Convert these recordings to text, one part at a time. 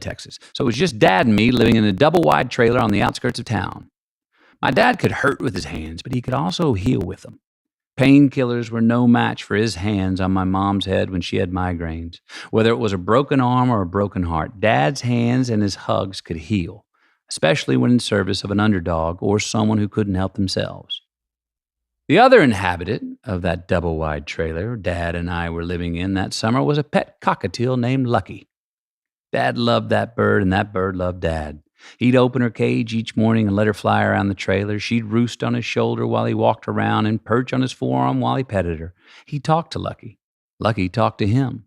Texas, so it was just Dad and me living in a double-wide trailer on the outskirts of town. My dad could hurt with his hands, but he could also heal with them. Painkillers were no match for his hands on my mom's head when she had migraines. Whether it was a broken arm or a broken heart, Dad's hands and his hugs could heal, especially when in service of an underdog or someone who couldn't help themselves. The other inhabitant of that double-wide trailer Dad and I were living in that summer was a pet cockatiel named Lucky. Dad loved that bird, and that bird loved Dad. He'd open her cage each morning and let her fly around the trailer. She'd roost on his shoulder while he walked around and perch on his forearm while he petted her. He talked to Lucky. Lucky talked to him.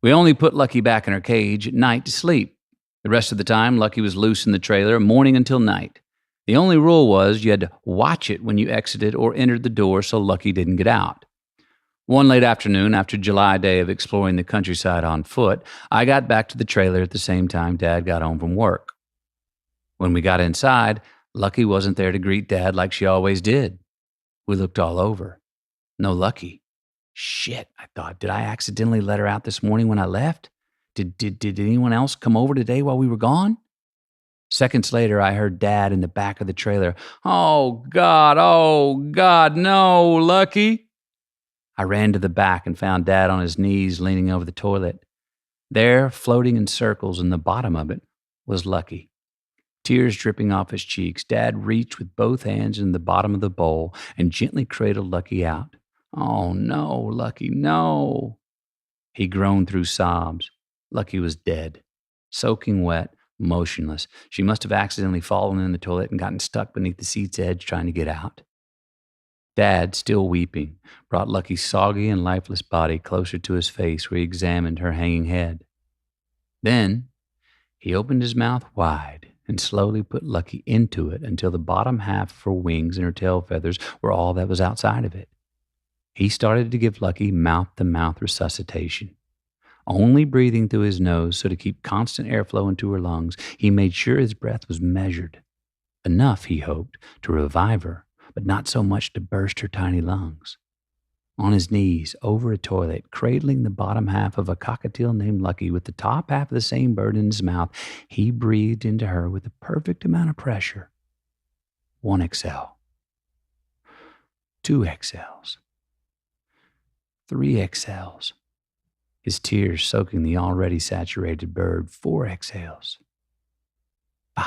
We only put Lucky back in her cage at night to sleep. The rest of the time, Lucky was loose in the trailer, morning until night. The only rule was you had to watch it when you exited or entered the door so Lucky didn't get out. One late afternoon, after July day of exploring the countryside on foot, I got back to the trailer at the same time Dad got home from work. When we got inside, Lucky wasn't there to greet Dad like she always did. We looked all over. No Lucky. Shit, I thought. Did I accidentally let her out this morning when I left? Did anyone else come over today while we were gone? Seconds later, I heard Dad in the back of the trailer. Oh, God, no, Lucky. I ran to the back and found Dad on his knees leaning over the toilet. There, floating in circles in the bottom of it, was Lucky. Tears dripping off his cheeks, Dad reached with both hands in the bottom of the bowl and gently cradled Lucky out. Oh, no, Lucky, no. He groaned through sobs. Lucky was dead, soaking wet, motionless. She must have accidentally fallen in the toilet and gotten stuck beneath the seat's edge trying to get out. Dad, still weeping, brought Lucky's soggy and lifeless body closer to his face where he examined her hanging head. Then he opened his mouth wide and slowly put Lucky into it until the bottom half of her wings and her tail feathers were all that was outside of it. He started to give Lucky mouth-to-mouth resuscitation. Only breathing through his nose so to keep constant airflow into her lungs, he made sure his breath was measured. Enough, he hoped, to revive her, but not so much to burst her tiny lungs. On his knees, over a toilet, cradling the bottom half of a cockatiel named Lucky with the top half of the same bird in his mouth, he breathed into her with the perfect amount of pressure. 1 exhale. 2 exhales. 3 exhales. His tears soaking the already saturated bird. 4 exhales. 5.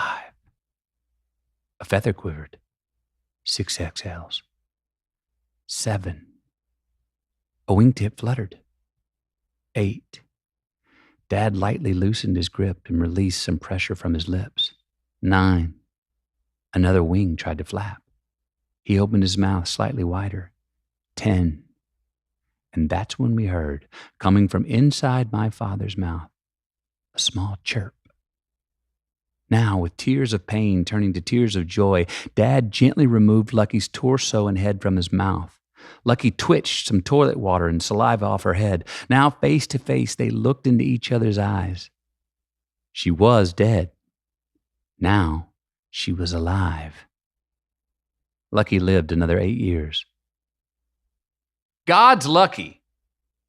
A feather quivered. 6 exhales. 7. A wingtip fluttered. 8. Dad lightly loosened his grip and released some pressure from his lips. 9. Another wing tried to flap. He opened his mouth slightly wider. 10. And that's when we heard, coming from inside my father's mouth, a small chirp. Now, with tears of pain turning to tears of joy, Dad gently removed Lucky's torso and head from his mouth. Lucky twitched some toilet water and saliva off her head. Now, face to face, they looked into each other's eyes. She was dead. Now, she was alive. Lucky lived another 8 years. God's Lucky.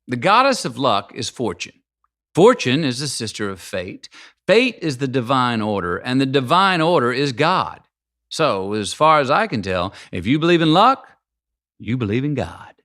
The goddess of luck is Fortune. Fortune is the sister of fate. Fate is the divine order, and the divine order is God. So, as far as I can tell, if you believe in luck, you believe in God.